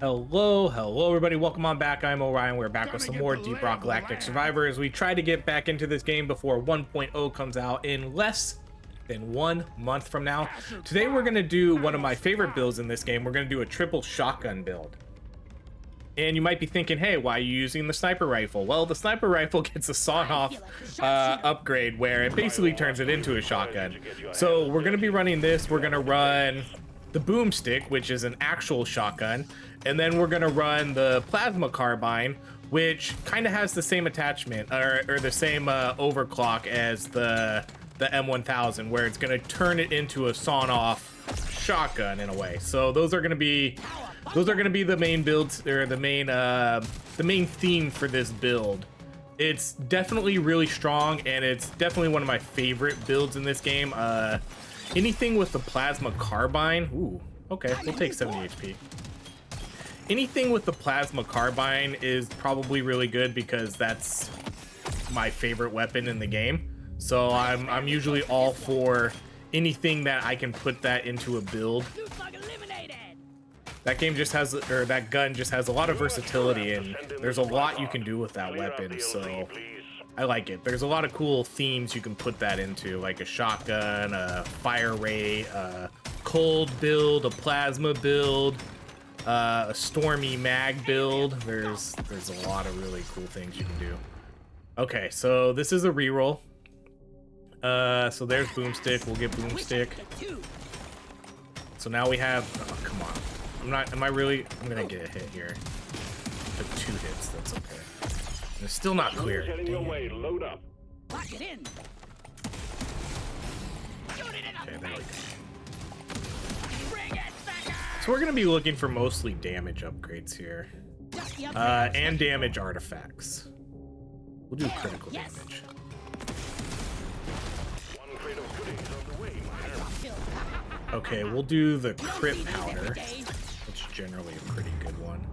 Hello everybody, welcome on back. I'm Orion. We're back with some more Deep Rock Galactic Survivor as we try to get back into this game before 1.0 comes out in less than 1 month from now. Today we're going to do one of my favorite builds in this game. We're going to do a triple shotgun build. And you might be thinking, hey, why are you using the sniper rifle? Well, the sniper rifle gets a sawn-off upgrade where it basically turns it into a shotgun. So we're going to be running this. We're going to run the boomstick, which is an actual shotgun, and then we're gonna run the plasma carbine, which kind of has the same attachment or the same overclock as the M1000, where it's gonna turn it into a sawn-off shotgun in a way. So those are gonna be the main builds, or the main theme for this build. It's definitely really strong, and it's definitely one of my favorite builds in this game. Anything with the plasma carbine, ooh, okay, we'll take 70 HP. Anything with the plasma carbine is probably really good because that's my favorite weapon in the game. So I'm usually all for anything that I can put that into a build. That game just has, or that gun just has a lot of versatility, and there's a lot you can do with that weapon, so I like it. There's a lot of cool themes you can put that into, like a shotgun, a fire rate, a cold build, a plasma build, a stormy mag build. There's a lot of really cool things you can do. Okay, so this is a reroll. So there's boomstick. We'll get boomstick. So now we have. Oh, come on. I'm gonna get a hit here. Took 2 hits. That's okay. It's still not clear. Load up. Okay, there we go. So we're gonna be looking for mostly damage upgrades here, and damage artifacts. We'll do critical damage. Okay, we'll do the crit powder, which is generally a pretty good one.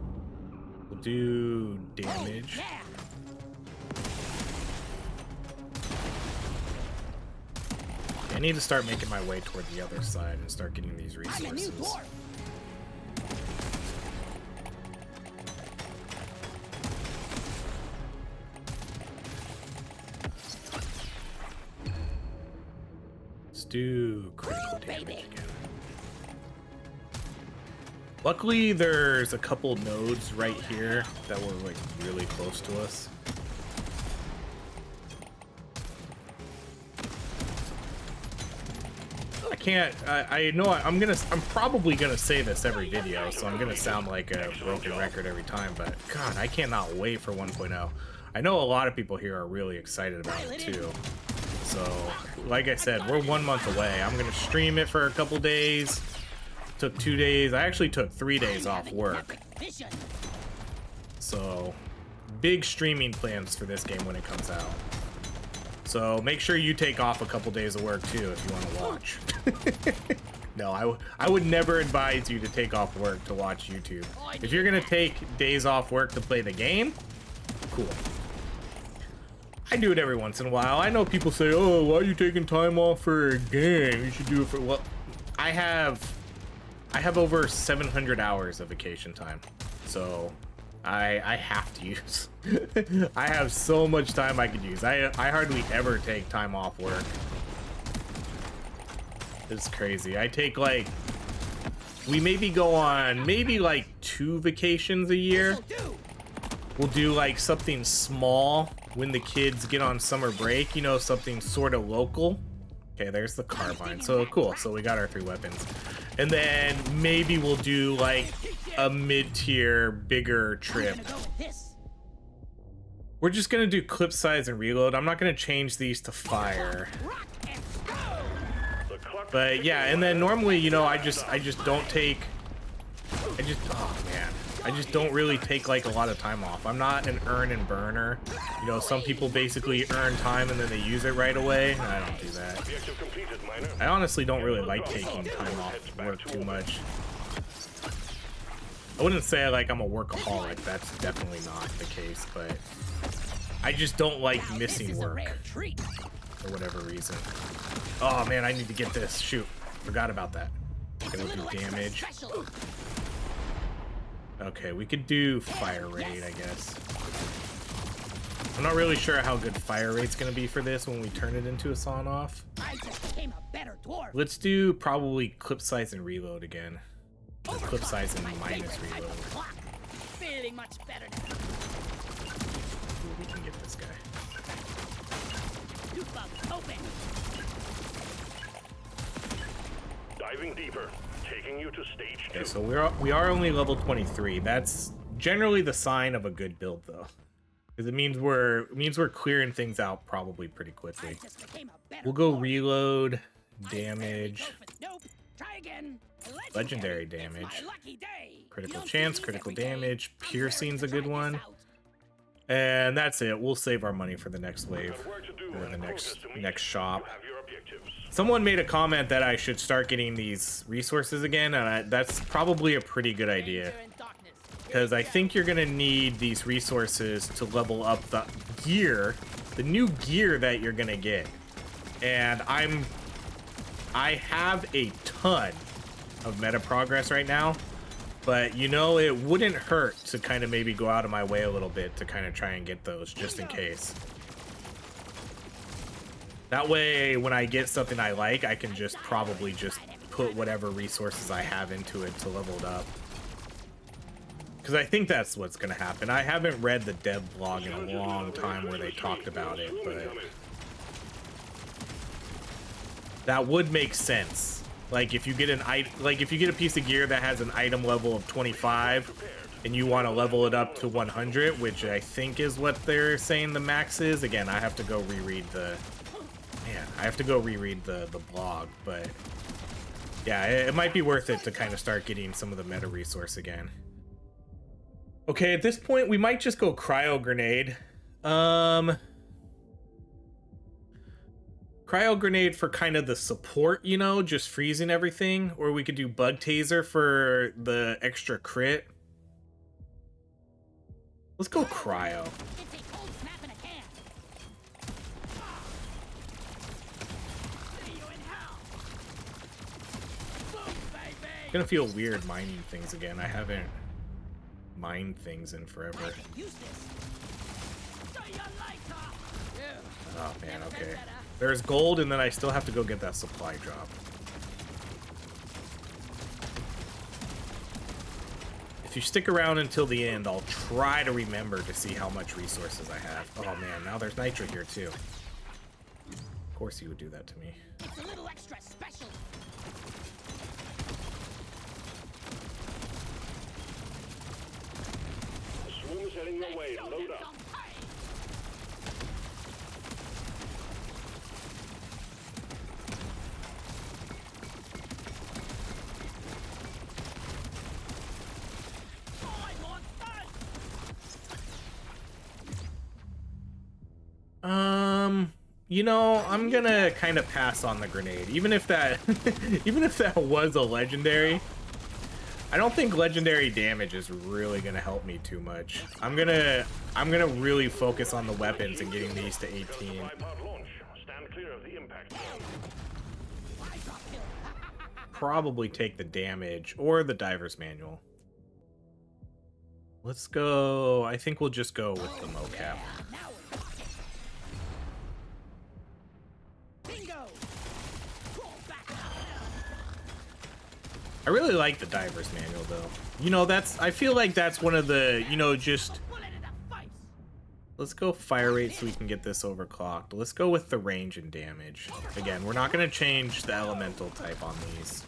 We'll do damage. I need to start making my way toward the other side and start getting these resources. Let's do critical damage again. Luckily, there's a couple nodes right here that were like really close to us. I know I'm probably gonna say this every video, so I'm gonna sound like a broken record every time, but God, I cannot wait for 1.0. I know a lot of people here are really excited about it too. So, like I said, we're 1 month away. I'm gonna stream it for a couple days. Took 2 days. I actually took 3 days off work. So, big streaming plans for this game when it comes out. So make sure you take off a couple days of work too if you want to watch. No, I would never advise you to take off work to watch YouTube. If you're gonna take days off work to play the game, cool. I do it every once in a while. I know people say, oh, why are you taking time off for a game? You should do it for, well, I have over 700 hours of vacation time. So I have to use. I have so much time I could use. I hardly ever take time off work. It's crazy. I take like, we maybe go on maybe like 2 vacations a year. We'll do like something small when the kids get on summer break, you know, something sort of local. Okay, there's the carbine. So cool. So we got our 3 weapons. And then maybe we'll do like a mid-tier, bigger trip. We're just gonna do clip size and reload. I'm not gonna change these to fire. But yeah, and then normally, you know, I just don't take, oh man, I just don't really take like a lot of time off. I'm not an earn and burner. You know, some people basically earn time and then they use it right away. I don't do that. I honestly don't really like taking time off work too much. I wouldn't say like I'm a workaholic. That's definitely not the case, but I just don't like missing work for whatever reason. Oh man, I need to get this. Shoot, forgot about that. Okay, we'll do damage. Okay, we could do fire rate, I guess. I'm not really sure how good fire rate's gonna be for this when we turn it into a sawn off. I just became a better dwarf. Let's do probably clip size and reload again. Clip size and minus reload. Feeling much better now. Ooh, we can get this guy. You bug open. Diving deeper, taking you to stage 2. Okay, so we are only level 23. That's generally the sign of a good build, though, because it means we're clearing things out probably pretty quickly. We'll go reload, damage, Nope. Try again. legendary damage, critical chance, critical damage, piercing's a good one, and that's it. We'll save our money for the next wave or the next shop. Someone made a comment that I should start getting these resources again, and that's probably a pretty good idea, because I think you're gonna need these resources to level up the gear, the new gear that you're gonna get. And I have a ton of meta progress right now, but you know, it wouldn't hurt to kind of maybe go out of my way a little bit to kind of try and get those just in case. That way, when I get something I like, I can just probably just put whatever resources I have into it to level it up. Because I think that's what's going to happen. I haven't read the dev blog in a long time where they talked about it, but that would make sense. Like if you get if you get a piece of gear that has an item level of 25 and you want to level it up to 100, which I think is what they're saying the max is. Again, I have to go reread the the blog, but yeah, it might be worth it to kind of start getting some of the meta resource again. Okay, at this point we might just go cryo grenade. Cryo grenade for kind of the support, you know, just freezing everything, or we could do bug taser for the extra crit. Let's go cryo. It's gonna feel weird mining things again. I haven't mined things in forever. Oh man, okay. There's gold, and then I still have to go get that supply drop. If you stick around until the end, I'll try to remember to see how much resources I have. Oh man, now there's nitro here too. Of course you would do that to me. It's a little extra special. Swarm is heading your way. Load up. You know, I'm gonna kind of pass on the grenade, even if that even if that was a legendary. I don't think legendary damage is really gonna help me too much. I'm gonna really focus on the weapons and getting these to 18. Stand clear of the impact zone. Probably take the damage or the diver's manual. Let's go. I think we'll just go with the mocap. I really like the diver's manual though. You know, I feel like that's one of the, you know, just let's go fire rate so we can get this overclocked. Let's go with the range and damage. Again, we're not going to change the elemental type on these.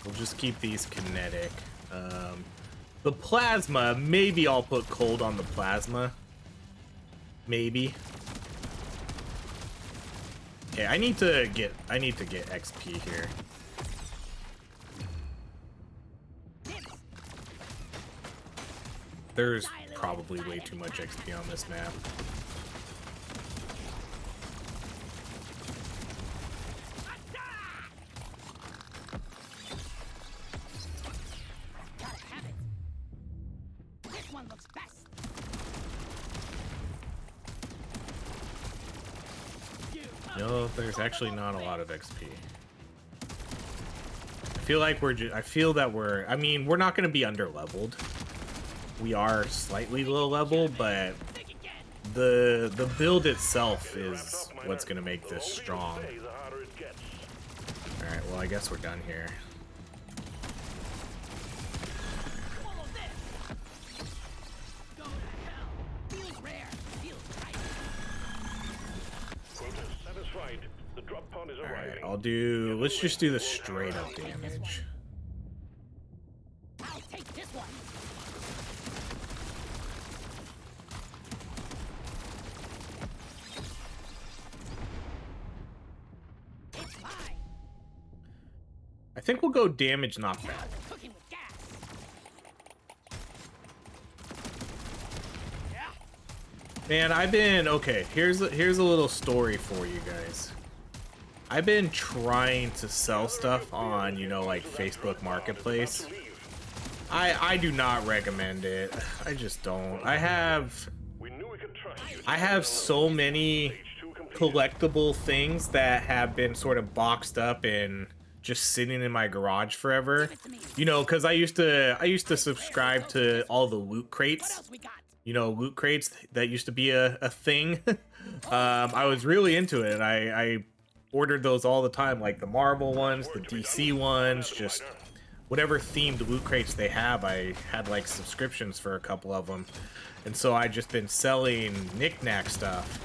We'll just keep these kinetic. The plasma, maybe I'll put cold on the plasma. Maybe. Okay, I need to get XP here. There's probably way too much XP on this map. No, there's actually not a lot of XP. I feel like I feel that I mean, we're not going to be under leveled. We are slightly low level, but the build itself is what's going to make this strong. All right, well, I guess we're done here. Alright, let's just do the straight up damage. I'll take this one. It's mine. I think we'll go damage knockback. Cooking with gas. Man, okay, here's a little story for you guys. I've been trying to sell stuff on, you know, like Facebook Marketplace. I do not recommend it. I just don't. I have so many collectible things that have been sort of boxed up and just sitting in my garage forever. You know, because I used to subscribe to all the loot crates. You know, loot crates, that used to be a thing. I was really into it. I ordered those all the time, like the Marvel ones, the DC ones, just whatever themed loot crates they have. I had like subscriptions for a couple of them, and so I just been selling knick-knack stuff.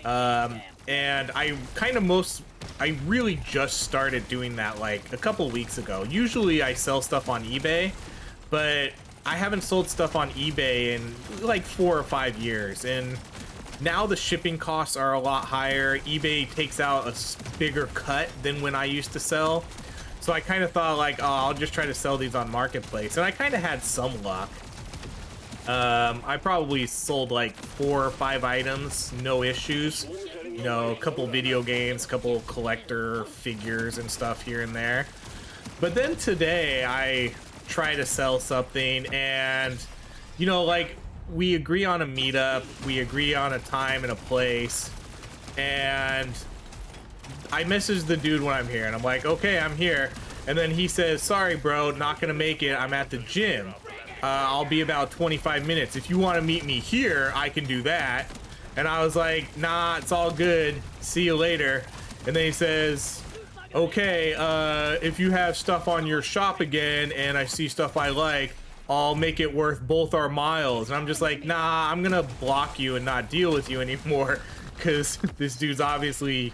And I really just started doing that like a couple weeks ago. Usually I sell stuff on eBay, but I haven't sold stuff on eBay in like 4 or 5 years, and now the shipping costs are a lot higher. eBay takes out a bigger cut than when I used to sell. So I kind of thought like, oh, I'll just try to sell these on Marketplace. And I kind of had some luck. I probably sold like 4 or 5 items, no issues. You know, a couple video games, a couple collector figures and stuff here and there. But then today I try to sell something, and, you know, like, we agree on a meetup, we agree on a time and a place, and I message the dude when I'm here, and I'm like, okay, I'm here, and then he says, sorry bro, not gonna make it, I'm at the gym, I'll be about 25 minutes, if you want to meet me here, I can do that. And I was like, nah, it's all good, see you later. And then he says, okay, if you have stuff on your shop again and I see stuff I like, I'll make it worth both our miles. And I'm just like, nah, I'm gonna block you and not deal with you anymore, because this dude's obviously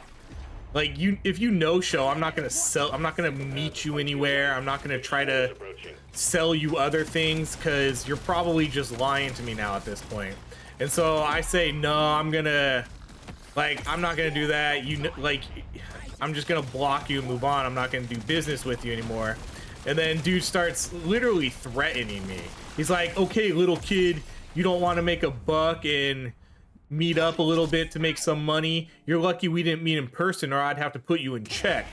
like, if you no show, I'm not gonna meet you anywhere. I'm not gonna try to sell you other things, because you're probably just lying to me now at this point. And so I say, no, I'm not gonna do that. I'm just gonna block you and move on. I'm not gonna do business with you anymore. And then dude starts literally threatening me. He's like, okay, little kid, you don't want to make a buck and meet up a little bit to make some money? You're lucky we didn't meet in person, or I'd have to put you in check.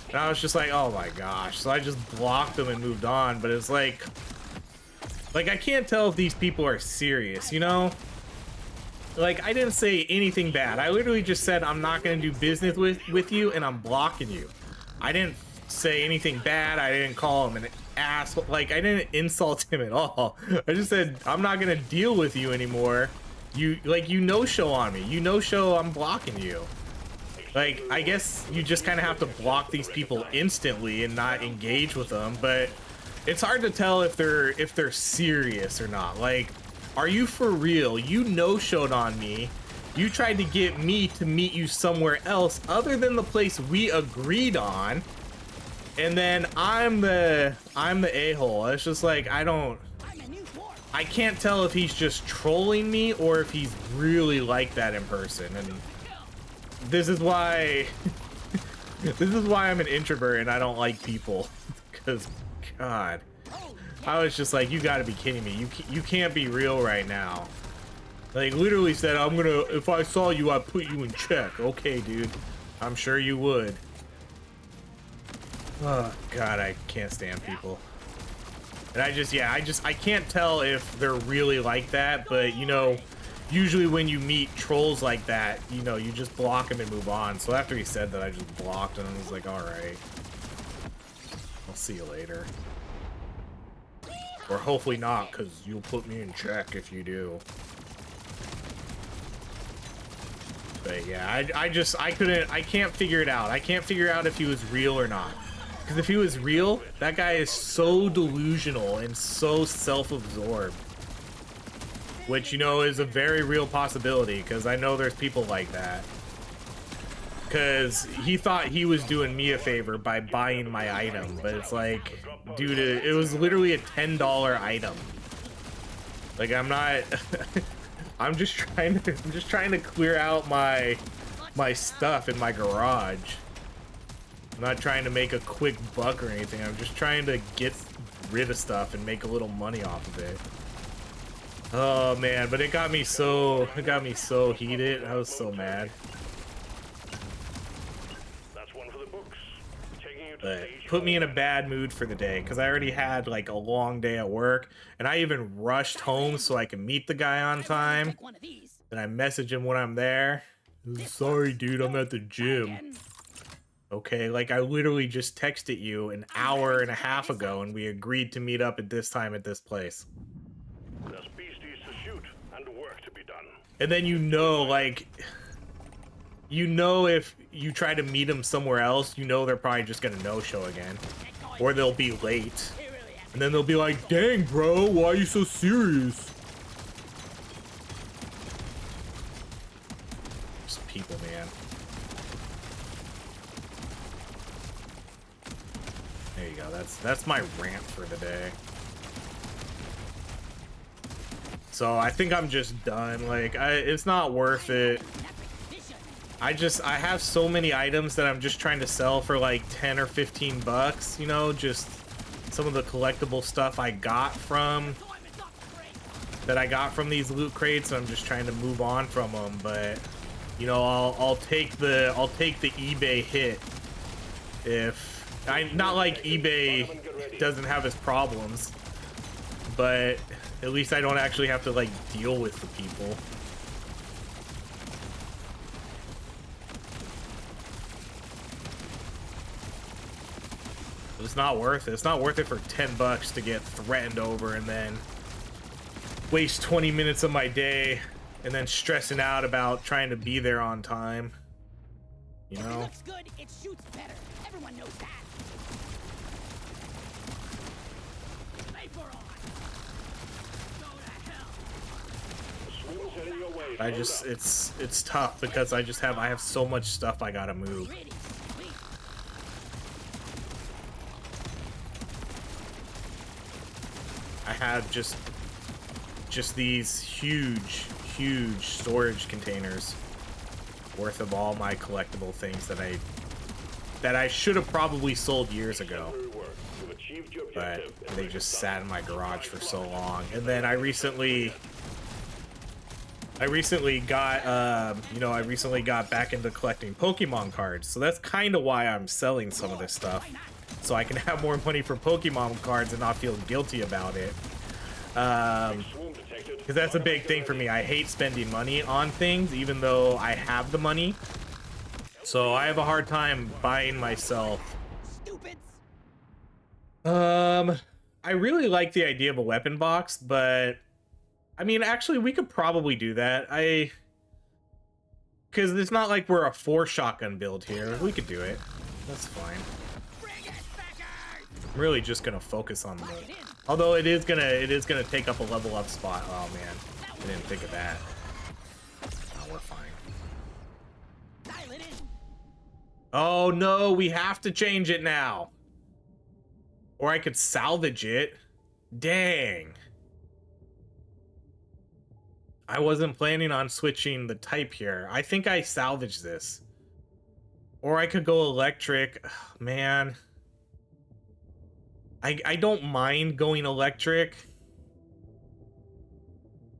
And I was just like, oh my gosh. So I just blocked him and moved on. But it's like I can't tell if these people are serious, you know? Like, I didn't say anything bad. I literally just said I'm not going to do business with you, and I'm blocking you. I didn't say anything bad. I didn't call him an asshole. Like, I didn't insult him at all. I just said I'm not going to deal with you anymore. You no-show on me. You no-show, I'm blocking you. Like, I guess you just kind of have to block these people instantly and not engage with them, but it's hard to tell if they're serious or not. Like, are you for real? You no-showed on me. You tried to get me to meet you somewhere else other than the place we agreed on. And then I'm the a-hole. It's just like, I can't tell if he's just trolling me or if he's really like that in person. And this is why I'm an introvert and I don't like people, because God, I was just like, you gotta be kidding me. You can't be real right now. Like, literally said, if I saw you, I'd put you in check. Okay, dude. I'm sure you would. Oh, God, I can't stand people. And I can't tell if they're really like that, but, you know, usually when you meet trolls like that, you know, you just block them and move on. So after he said that, I just blocked and I was like, alright. I'll see you later. Or hopefully not, because you'll put me in check if you do. But yeah, I can't figure it out. I can't figure out if he was real or not. Because if he was real, that guy is so delusional and so self-absorbed. Which, you know, is a very real possibility, because I know there's people like that. Because he thought he was doing me a favor by buying my item, but it's like, dude, it was literally a $10 item. Like, I'm not... I'm just trying to clear out my stuff in my garage. I'm not trying to make a quick buck or anything. I'm just trying to get rid of stuff and make a little money off of it. Oh man, but it got me so heated. I was so mad. That's one for the books. Taking you to But stage put me in a 4. bad mood for the day because I already had like a long day at work, and I even rushed home so I could meet the guy on time. Take one of these. And I message him when I'm there. Sorry, dude, I'm at the gym. Okay, like I literally just texted you an hour and a half ago, and we agreed to meet up at this time at this place. There's beasties to shoot and work to be done. And then you know, like, you know if you try to meet them somewhere else, you know they're probably just gonna no-show again. Or they'll be late. And then they'll be like, dang, bro, why are you so serious? Just people, man. There you go, that's my rant for the day. So I think I'm just done. Like, it's not worth it. I have so many items that I'm just trying to sell for like 10 or 15 bucks, you know, just some of the collectible stuff I got from these loot crates. I'm just trying to move on from them, but you know, I'll take the eBay hit if not like eBay doesn't have its problems, but at least I don't actually have to like deal with the people. It's not worth it. It's not worth it for 10 bucks to get threatened over and then waste 20 minutes of my day and then stressing out about trying to be there on time. You know? If it looks good, it shoots better. Everyone knows that. Vapor on. Go to hell. Swing's heading your way. I just it's tough because I have so much stuff I gotta move. Pretty sweet. I have just these huge storage containers worth of all my collectible things that I should have probably sold years ago, You've achieved your but objective. they just sat in my garage for so long. And then I recently got you know, I recently got back into collecting Pokemon cards, so that's kind of why I'm selling some of this stuff, so I can have more money for Pokemon cards and not feel guilty about it. Because that's a big thing for me. I hate spending money on things, even though I have the money. So I have a hard time buying myself. Stupids. I really like the idea of a weapon box, but I mean, actually, we could probably do that. Because it's not like we're a 4-shotgun build here. We could do it. That's fine. Bring it, Becky. I'm really just gonna focus on the. Although it is gonna take up a level up spot. Oh man, I didn't think of that. No, we're fine. Dial it in. Oh no, we have to change it now. Or I could salvage it. Dang. I wasn't planning on switching the type here. I think I salvaged this. Or I could go electric. Ugh, man. I don't mind going electric.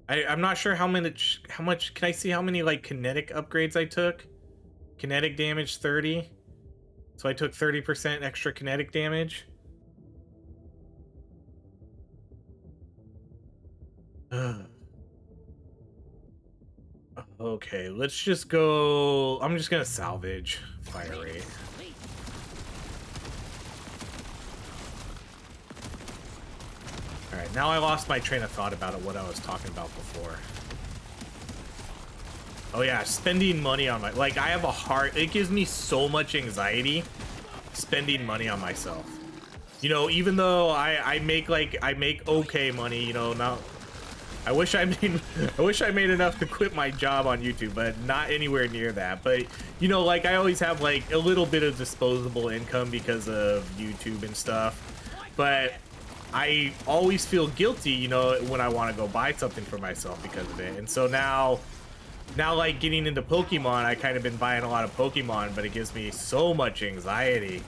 I'm not sure how much can I see how many like kinetic upgrades I took? Kinetic damage 30. So I took 30% extra kinetic damage. Okay, let's just go. I'm just gonna salvage fire rate. All right, now I lost my train of thought about it, what I was talking about before. Oh yeah, spending money on my, like, I have a heart, it gives me so much anxiety spending money on myself. You know, even though I make okay money, you know, now I wish I made enough to quit my job on YouTube, but not anywhere near that. But you know, like I always have like a little bit of disposable income because of YouTube and stuff. But I always feel guilty, you know, when I want to go buy something for myself because of it. And so now like getting into Pokemon, I kind of been buying a lot of Pokemon, but it gives me so much anxiety.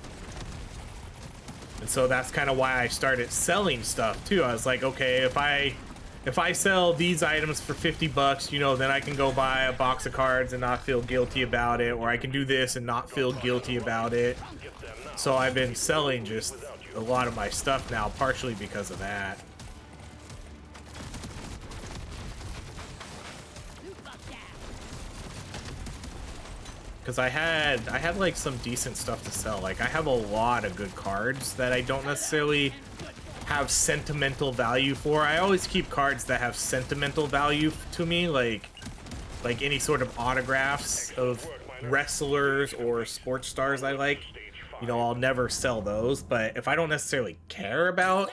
And so that's kind of why I started selling stuff too. I was like, okay, if I sell these items for 50 bucks, you know, then I can go buy a box of cards and not feel guilty about it, or I can do this and not feel guilty about it. So I've been selling just a lot of my stuff now, partially because of that. Because I had like some decent stuff to sell. Like I have a lot of good cards that I don't necessarily have sentimental value for. I always keep cards that have sentimental value to me, like any sort of autographs of wrestlers or sports stars I like. You know, I'll never sell those. But if I don't necessarily care about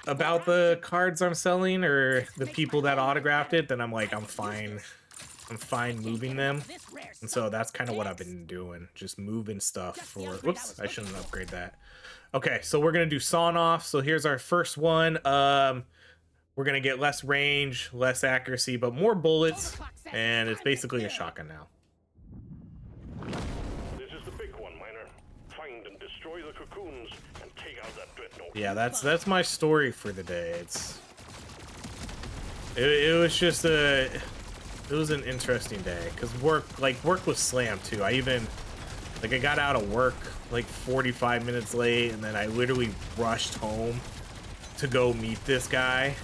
the cards I'm selling or the people that autographed it, then I'm like, I'm fine moving them. And so that's kind of what I've been doing, just moving stuff for, whoops, I shouldn't upgrade that. Okay, so we're gonna do sawn off. So here's our first one. We're gonna get less range, less accuracy, but more bullets, and it's basically a shotgun now. This is the big one, Miner. Find and destroy the cocoons and take out that dreadnought. Yeah, that's my story for the day. It was just it was an interesting day because work was slammed too. I got out of work like 45 minutes late, and then I literally rushed home to go meet this guy,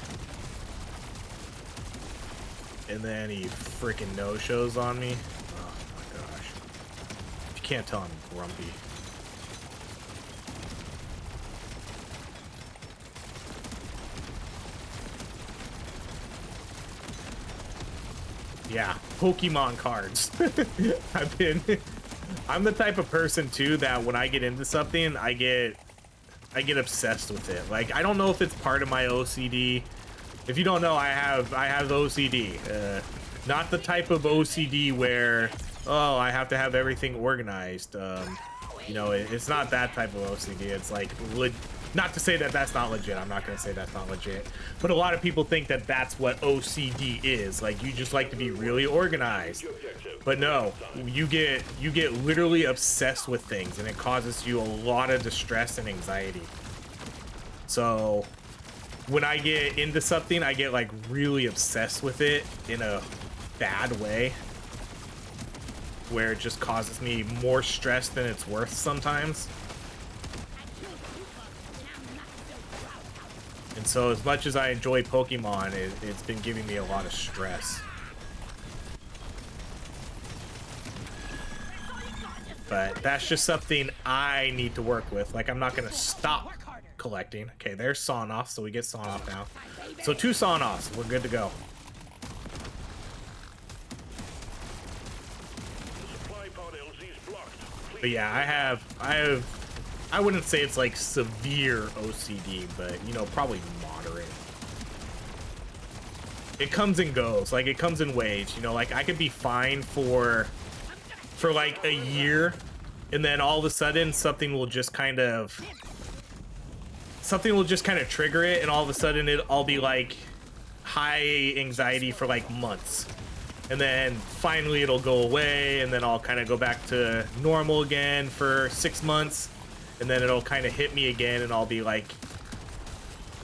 and then he freaking no-shows on me. Oh my gosh. You can't tell I'm grumpy. Yeah, Pokemon cards. I'm the type of person too that when I get into something, I get obsessed with it. Like, I don't know if it's part of my OCD. If you don't know, I have OCD. Not the type of OCD where, oh, I have to have everything organized. You know, it's not that type of OCD. It's like, not to say that that's not legit. I'm not gonna say that's not legit. But a lot of people think that that's what OCD is. Like, you just like to be really organized. But no, you get literally obsessed with things, and it causes you a lot of distress and anxiety. So when I get into something, I get like really obsessed with it in a bad way, where it just causes me more stress than it's worth sometimes. And so as much as I enjoy Pokemon, it's been giving me a lot of stress. But that's just something I need to work with. Like, I'm not gonna stop collecting. Okay, there's sawn off, so we get sawn off now. So 2 sawn offs, we're good to go. But yeah, I wouldn't say it's like severe OCD, but you know, probably moderate. It comes and goes, like it comes in waves, you know, like I could be fine for like a year, and then all of a sudden something will just kind of trigger it, and all of a sudden I'll be like high anxiety for like months. And then finally it'll go away, and then I'll kind of go back to normal again for 6 months, and then it'll kind of hit me again, and I'll be like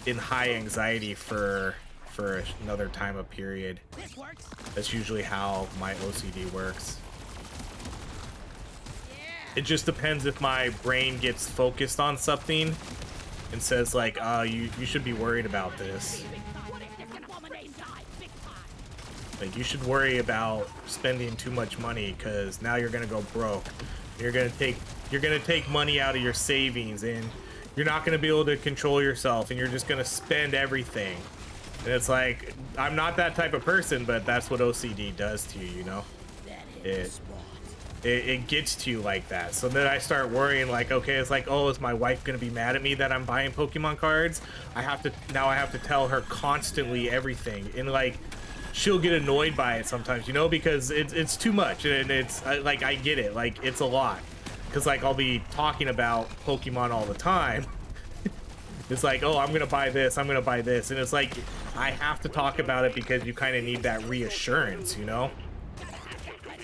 in high anxiety for another time of period. That's usually how my OCD works. It just depends if my brain gets focused on something and says like, you should be worried about this. Like, you should worry about spending too much money because now you're gonna go broke. You're gonna take money out of your savings, and you're not going to be able to control yourself and you're just going to spend everything. And it's like, I'm not that type of person, but that's what OCD does to you, you know? It gets to you like that. So then I start worrying, like, okay, it's like, oh, is my wife gonna be mad at me that I'm buying Pokemon cards? I have to tell her constantly everything, and like, she'll get annoyed by it sometimes, you know, because it's too much, and it's like, I get it, like, it's a lot, because like I'll be talking about Pokemon all the time. It's like, oh, I'm gonna buy this, I'm gonna buy this, and it's like, I have to talk about it because you kind of need that reassurance, you know?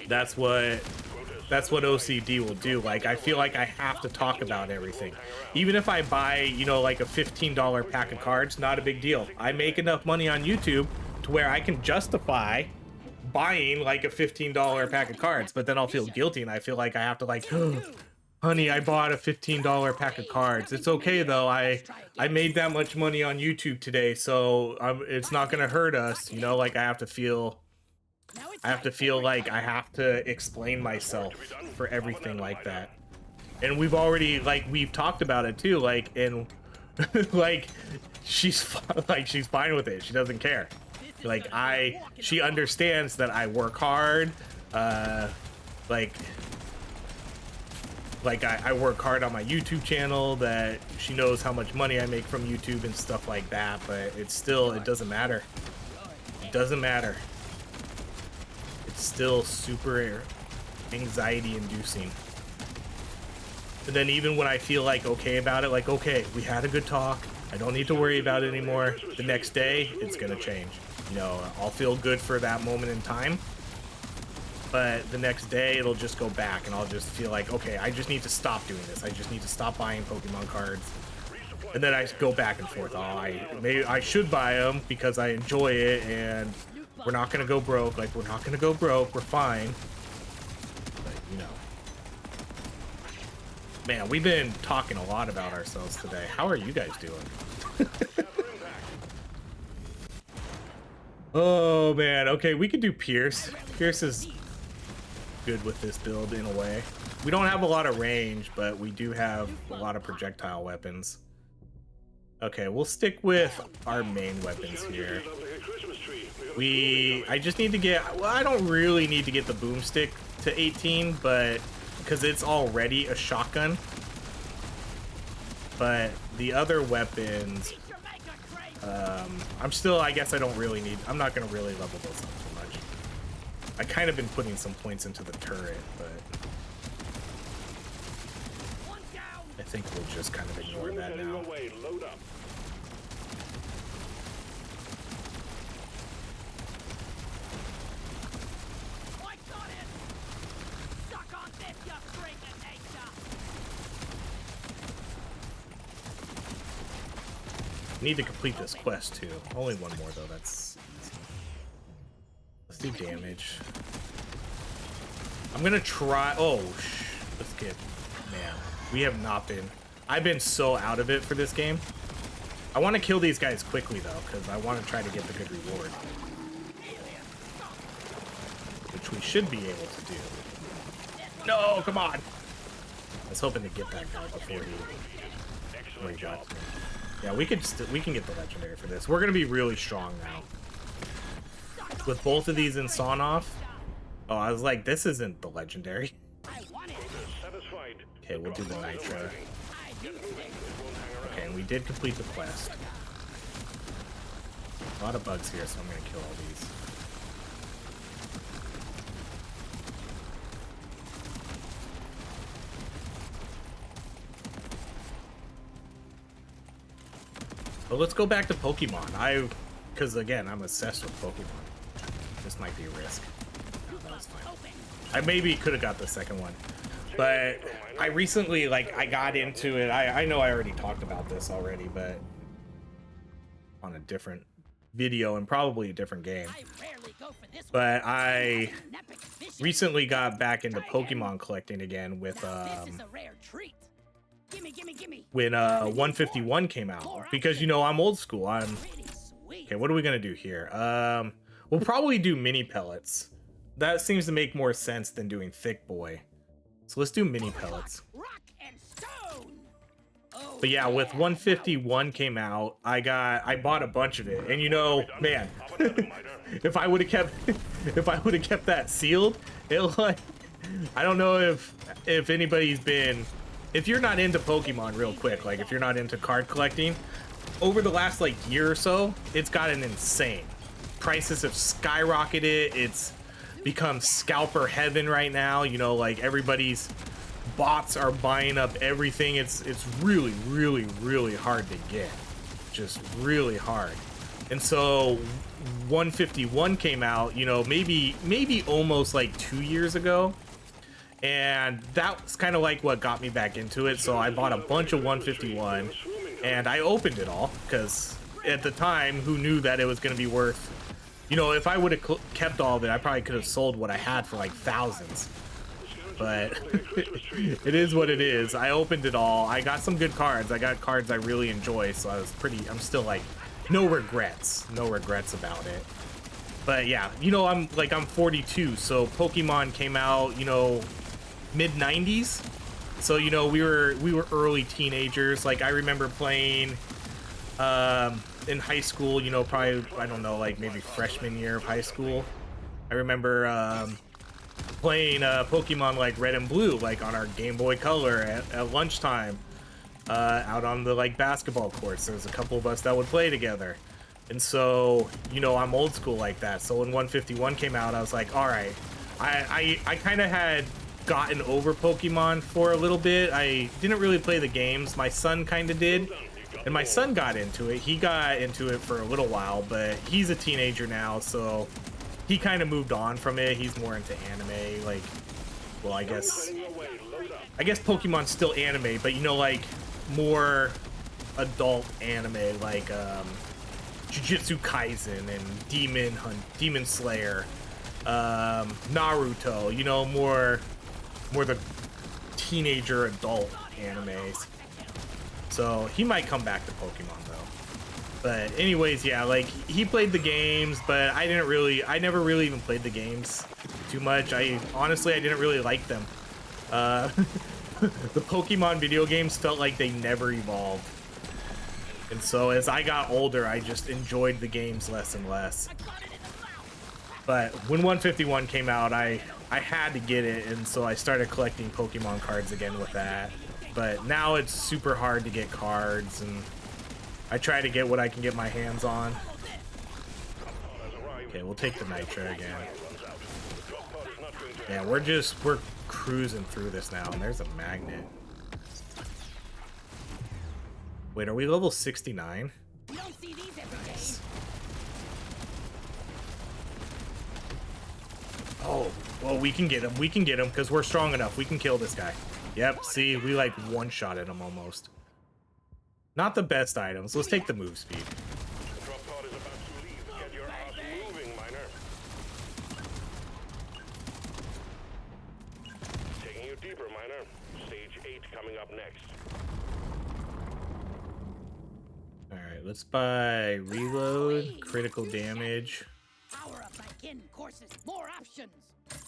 That's what OCD will do. Like, I feel like I have to talk about everything. Even if I buy, you know, like a $15 pack of cards, not a big deal. I make enough money on YouTube to where I can justify buying like a $15 pack of cards, but then I'll feel guilty and I feel like I have to like, oh, honey, I bought a $15 pack of cards. It's okay though. I made that much money on YouTube today, so it's not gonna hurt us, you know. Like, I have to feel like I have to explain myself for everything like that. And we've talked about it too, like, and like she's fine with it. She doesn't care. Like, she understands that I work hard, like I work hard on my YouTube channel, that she knows how much money I make from YouTube and stuff like that, but it doesn't matter. It doesn't matter. It's still super anxiety inducing. And then even when I feel like okay about it, like, okay, we had a good talk, I don't need to worry about it anymore, the next day it's gonna change. You know, I'll feel good for that moment in time, but the next day it'll just go back and I'll just feel like, okay, I just need to stop doing this. I just need to stop buying Pokemon cards. And then I go back and forth. Oh, I should buy them because I enjoy it, and we're not gonna go broke. Like, we're not gonna go broke. We're fine. But, you know. Man, we've been talking a lot about ourselves today. How are you guys doing? Oh, man. Okay, we could do Pierce. Pierce is good with this build in a way. We don't have a lot of range, but we do have a lot of projectile weapons. Okay, we'll stick with our main weapons here. I just need to get, well, I don't really need to get the boomstick to 18, but because it's already a shotgun. But the other weapons, I guess I don't really need, I'm not going to really level those up too much. I kind of been putting some points into the turret, but I think we'll just kind of ignore that now. Need to complete this quest too. Only one more though, that's easy. Let's do damage. I'm gonna try, let's get, man, we have not been, I've been so out of it for this game. I want to kill these guys quickly though, because I want to try to get the good reward. Which we should be able to do. No, come on! I was hoping to get that guy before he got to me. Yeah, we can get the legendary for this. We're gonna be really strong now. With both of these in sawn off. Oh, I was like, this isn't the legendary. Okay, we'll do the nitro. Okay, and we did complete the quest. A lot of bugs here, so I'm gonna kill all these. But let's go back to Pokemon. Because again, I'm obsessed with Pokemon. This might be a risk. No, that was fine. I maybe could have got the second one. But I recently, I got into it. I know I already talked about this already, but on a different video and probably a different game. But I recently got back into Pokemon collecting again with when 151 came out, because you know I'm old school. Okay, what are we gonna do here? We'll probably do mini pellets. That seems to make more sense than doing thick boy. So let's do mini pellets. But yeah, with 151 came out, I bought a bunch of it, and you know, man, if I would have kept that sealed, it like, I don't know if anybody's been, if you're not into Pokemon real quick, like if you're not into card collecting, over the last like year or so, it's gotten insane. Prices have skyrocketed. It's become scalper heaven right now. You know, like everybody's bots are buying up everything. It's really, really, really hard to get. Just really hard. And so 151 came out, you know, maybe almost like 2 years ago. And that was kind of like what got me back into it. So I bought a bunch of 151 and I opened it all because at the time, who knew that it was going to be worth, you know, if I would have kept all of it, I probably could have sold what I had for like thousands. But it is what it is. I opened it all. I got some good cards. I got cards I really enjoy. So I'm still like, no regrets about it. But yeah, you know, I'm 42. So Pokemon came out, you know, mid 90s. So, you know, we were early teenagers. Like I remember playing, in high school, you know, probably, I don't know, like maybe freshman year of high school. I remember, playing Pokemon like Red and Blue, like on our Game Boy Color at lunchtime, out on the like basketball courts. There's a couple of us that would play together, and so, you know, I'm old school like that. So when 151 came out, I was like, all right, I kind of had gotten over Pokemon for a little bit. I didn't really play the games. My son kind of did, and my son got into it. He got into it for a little while, but he's a teenager now, so he kind of moved on from it. He's more into anime, like, well, I guess Pokemon's still anime, but you know, like more adult anime, like Jujutsu Kaisen and Demon Slayer, Naruto, you know, more the teenager adult animes. So he might come back to Pokemon though. But anyways, yeah, like he played the games, but I never really even played the games too much. Honestly, I didn't really like them. The Pokemon video games felt like they never evolved. And so as I got older, I just enjoyed the games less and less. But when 151 came out, I had to get it, and so I started collecting Pokemon cards again with that. But now it's super hard to get cards, and I try to get what I can get my hands on. Okay, we'll take the Nitro again. Yeah, we're cruising through this now, and there's a magnet. Wait, are we level 69? Nice. Oh, well, we can get him. We can get him because we're strong enough. We can kill this guy. Yep, see, we like one-shotted him almost. Not the best items. Let's take the move speed. The drop pod is about to leave. Get your ass moving, miner. Taking you deeper, miner. Stage 8 coming up next. Alright, let's buy reload, critical damage. Power up my kin courses, more options.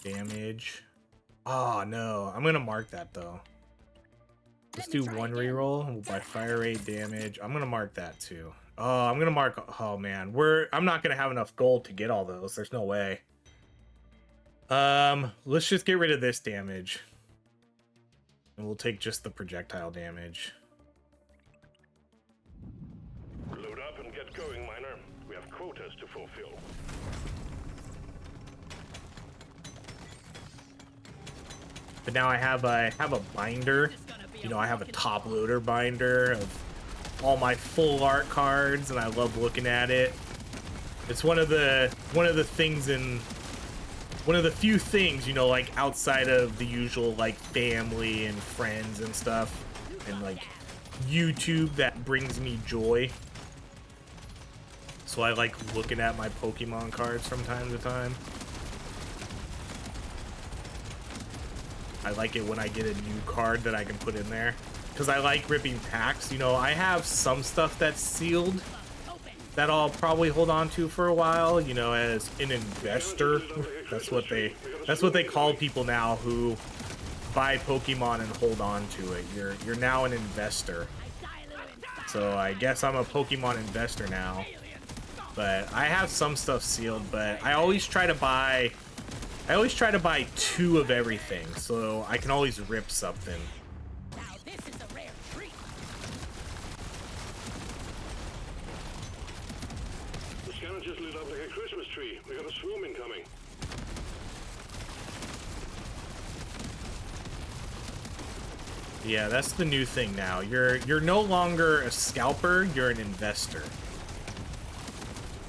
Damage. Oh no, I'm gonna mark that though. Let's do one reroll. We'll buy fire rate damage. I'm gonna mark that too. Oh, I'm gonna mark. Oh man, I'm not gonna have enough gold to get all those. There's no way. Let's just get rid of this damage, and we'll take just the projectile damage. Load up and get going, miner. We have quotas to fulfill. But now I have a binder. You know, I have a top loader binder of all my full art cards, and I love looking at it. It's one of the things one of the few things, you know, like outside of the usual like family and friends and stuff and like YouTube, that brings me joy. So I like looking at my Pokemon cards from time to time. I like it when I get a new card that I can put in there, because I like ripping packs. You know, I have some stuff that's sealed that I'll probably hold on to for a while, you know, as an investor. That's what they call people now who buy Pokemon and hold on to it. You're now an investor. So I guess I'm a Pokemon investor now. But I have some stuff sealed, but I always try to buy 2 of everything, so I can always rip something. Now this is a rare treat. The scanner just lit up like a Christmas tree. We got a swarm incoming. Yeah, that's the new thing now. You're no longer a scalper, you're an investor.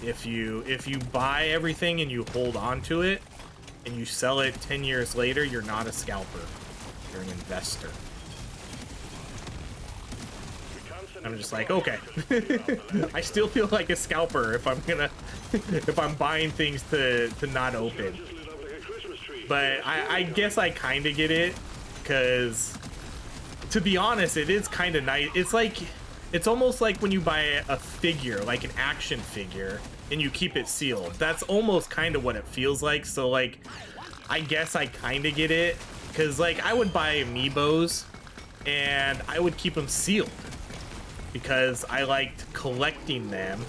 If you buy everything and you hold on to it and you sell it 10 years later, you're not a scalper. You're an investor. I'm just like, okay. I still feel like a scalper if I'm buying things to not open. But I guess I kind of get it, because to be honest, it is kind of nice. It's almost like when you buy a figure, like an action figure, and you keep it sealed. That's almost kind of what it feels like. So like, I guess I kind of get it, because like I would buy amiibos and I would keep them sealed because I liked collecting them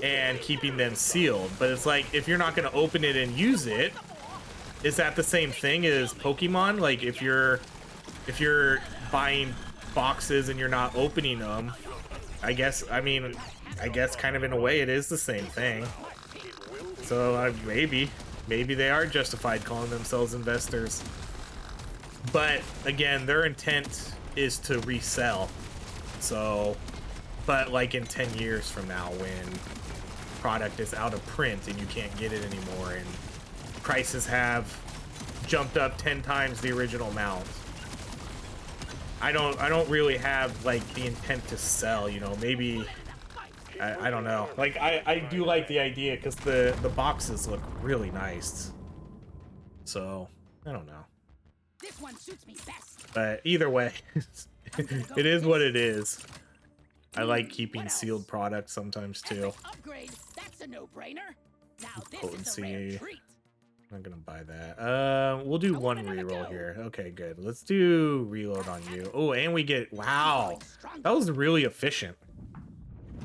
and keeping them sealed. But it's like, if you're not going to open it and use it, is that the same thing as Pokemon? Like if you're buying boxes and you're not opening them, I guess kind of in a way it is the same thing. So maybe they are justified calling themselves investors, but again, their intent is to resell. So, but like in 10 years from now, when product is out of print and you can't get it anymore and prices have jumped up 10 times the original amount, I don't really have like the intent to sell, you know. Maybe I don't know. Like I do like the idea because the boxes look really nice. So I don't know. This one suits me best. But either way, it is what it is. I like keeping sealed products sometimes too. Epic upgrade. That's a no-brainer. Now this is a Potency. rare treat. I'm not gonna buy that. We'll do one reroll here. Okay, good. Let's do reload on you. Oh, and we get, wow, that was really efficient.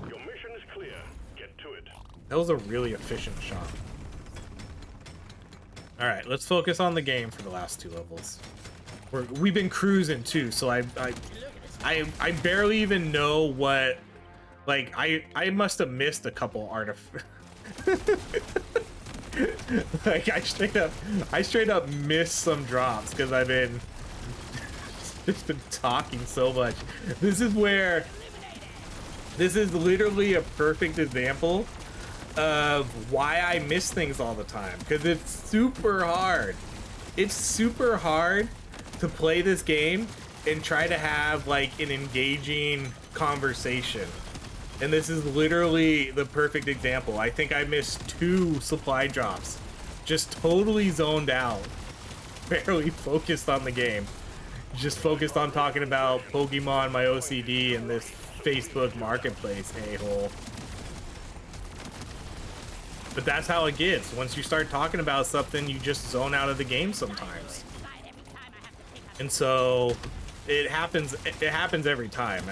Your mission is clear. Get to it. That was a really efficient shot. All right, let's focus on the game for the last 2 levels. We've been cruising too, so I barely even know what, like I must have missed a couple artifacts. Like I straight up missed some drops because I've been just been talking so much. This is literally a perfect example of why I miss things all the time, because it's super hard. It's super hard to play this game and try to have like an engaging conversation. And this is literally the perfect example. I think I missed 2 supply drops. Just totally zoned out. Barely focused on the game. Just focused on talking about Pokemon, my OCD, and this Facebook marketplace a-hole. But that's how it gets. Once you start talking about something, you just zone out of the game sometimes. And so it happens every time.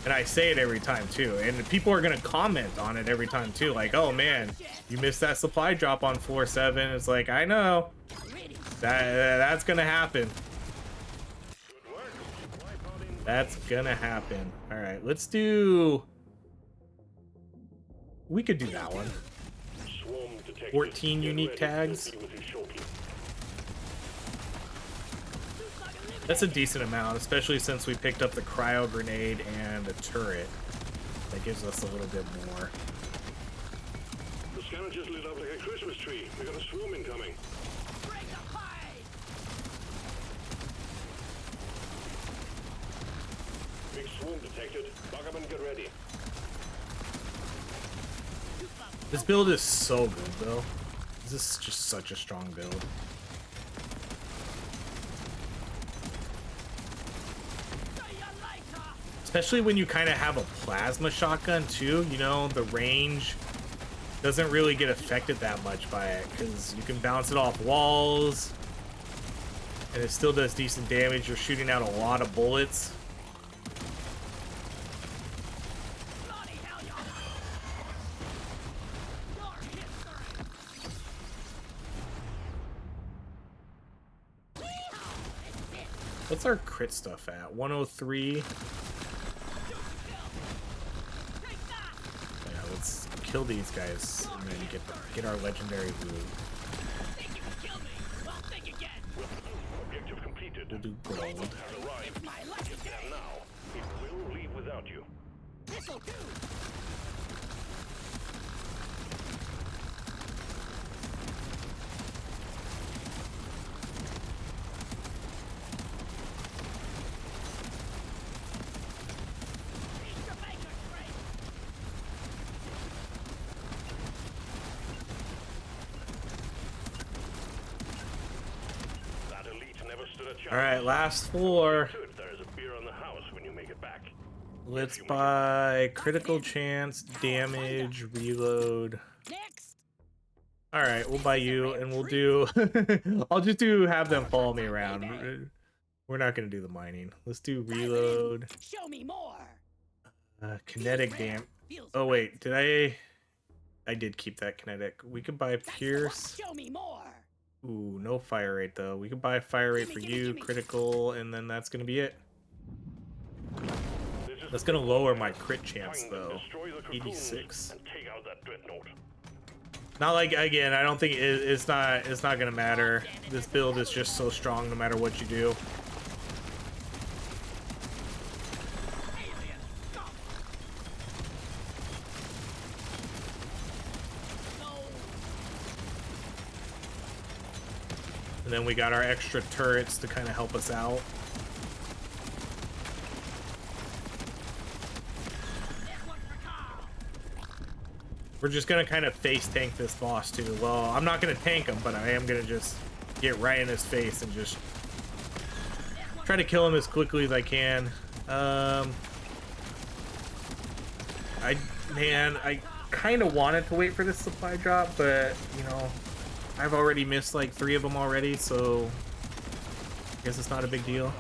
And I say it every time too, and people are gonna comment on it every time too, like, oh man, you missed that supply drop on floor 7. It's like, I know, that's gonna happen. That's gonna happen. All right, let's do, we could do that one. 14 unique tags. That's a decent amount, especially since we picked up the cryo grenade and a turret. That gives us a little bit more. The scanner just lit up like a Christmas tree. We got a swarm incoming. Big swarm detected. Lock up and get ready. This build is so good, though. This is just such a strong build. Especially when you kind of have a plasma shotgun too, you know, the range doesn't really get affected that much by it because you can bounce it off walls and it still does decent damage. You're shooting out a lot of bullets. What's our crit stuff at? 103. Yeah, let's kill these guys and then get our legendary loot. Objective completed. We'll do gold. Has arrived. It's my lucky day. And now, it will leave without you. This'll do. Eat your bacon, Frank. That elite never stood a chance. All right, last 4. Good, there is a beer on the house when you make it back. Let's buy critical chance, damage, reload. Next. All right, we'll buy you, and we'll do. I'll just have them follow me around. We're not gonna do the mining. Let's do reload. Show me more. Kinetic dam. Feels Oh right. wait, did I did keep that kinetic. We could buy That's the one. pierce. Show me more. Ooh, no fire rate though. We could buy fire rate for you, critical, and then that's gonna be it. That's gonna lower my crit chance Find and though. destroy the cocoons 86. and take out that dreadnought. Not like, again, I don't think it's not gonna matter. This build is just so strong no matter what you do. Alien, go. No. And then we got our extra turrets to kind of help us out. This one for Carl. We're just gonna kind of face tank this boss too. Well, I'm not gonna tank him, but I am gonna just get right in his face and just try to kill him as quickly as I can. I kind of wanted to wait for this supply drop, but you know, I've already missed like 3 of them already, so I guess it's not a big deal.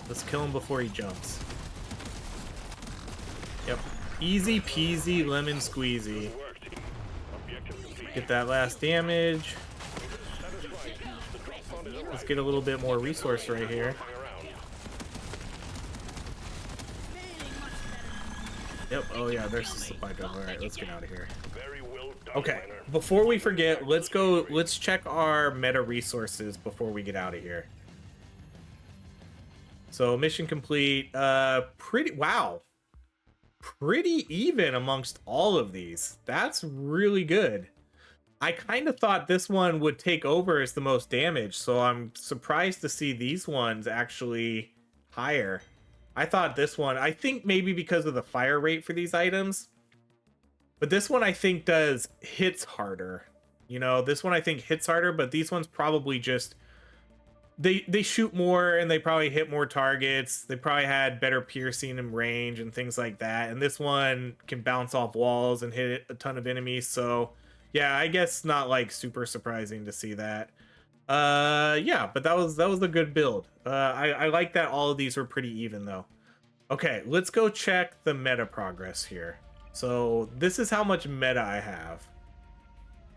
Let's kill him before he jumps. Yep. Easy peasy lemon squeezy. Get that last damage. Let's get a little bit more resource right here. Yep. Oh yeah, there's the supply drop. All right, let's get out of here. Okay. Before we forget, let's go. Let's check our meta resources before we get out of here. So mission complete. Wow. Pretty even amongst all of these. That's really good. I kind of thought this one would take over as the most damage, so I'm surprised to see these ones actually higher. I thought this one, I think maybe because of the fire rate for these items, but this one I think hits harder. You know, this one I think hits harder, but these ones probably just they shoot more and they probably hit more targets. They probably had better piercing and range and things like that. And this one can bounce off walls and hit a ton of enemies. So yeah, I guess not like super surprising to see that. Yeah, but that was a good build. I like that all of these were pretty even though. Okay, let's go check the meta progress here. So this is how much meta I have.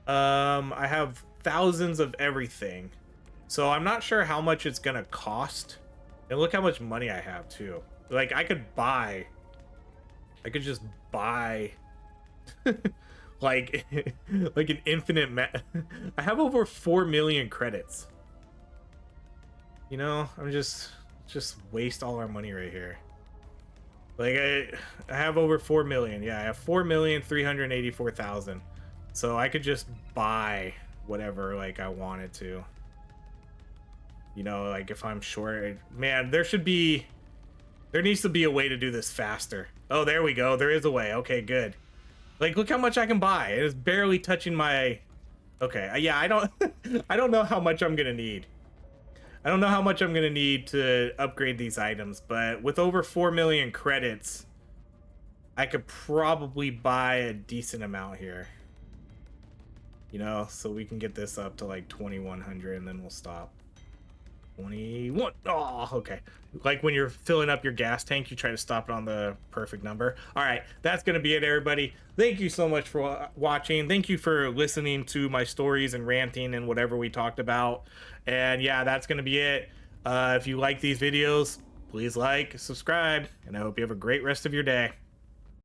I have thousands of everything. So I'm not sure how much it's gonna cost. And look how much money I have too. Like I could just buy like an infinite I have over 4 million credits. You know, I'm just waste all our money right here. Like I have over 4 million. Yeah, I have 4,384,000. So I could just buy whatever like I wanted to. You know, like if I'm short, man, there needs to be a way to do this faster. Oh, there we go. There is a way. Okay, good. Like, look how much I can buy. It is barely touching my... Okay, yeah, I don't know how much I'm gonna need. I don't know how much I'm gonna need to upgrade these items, but with over 4 million credits, I could probably buy a decent amount here. You know, so we can get this up to like 2,100 and then we'll stop. 21. Oh, okay. Like when you're filling up your gas tank, you try to stop it on the perfect number. All right, that's going to be it, everybody. Thank you so much for watching. Thank you for listening to my stories and ranting and whatever we talked about. And yeah, that's going to be it. If you like these videos, please like, subscribe, and I hope you have a great rest of your day.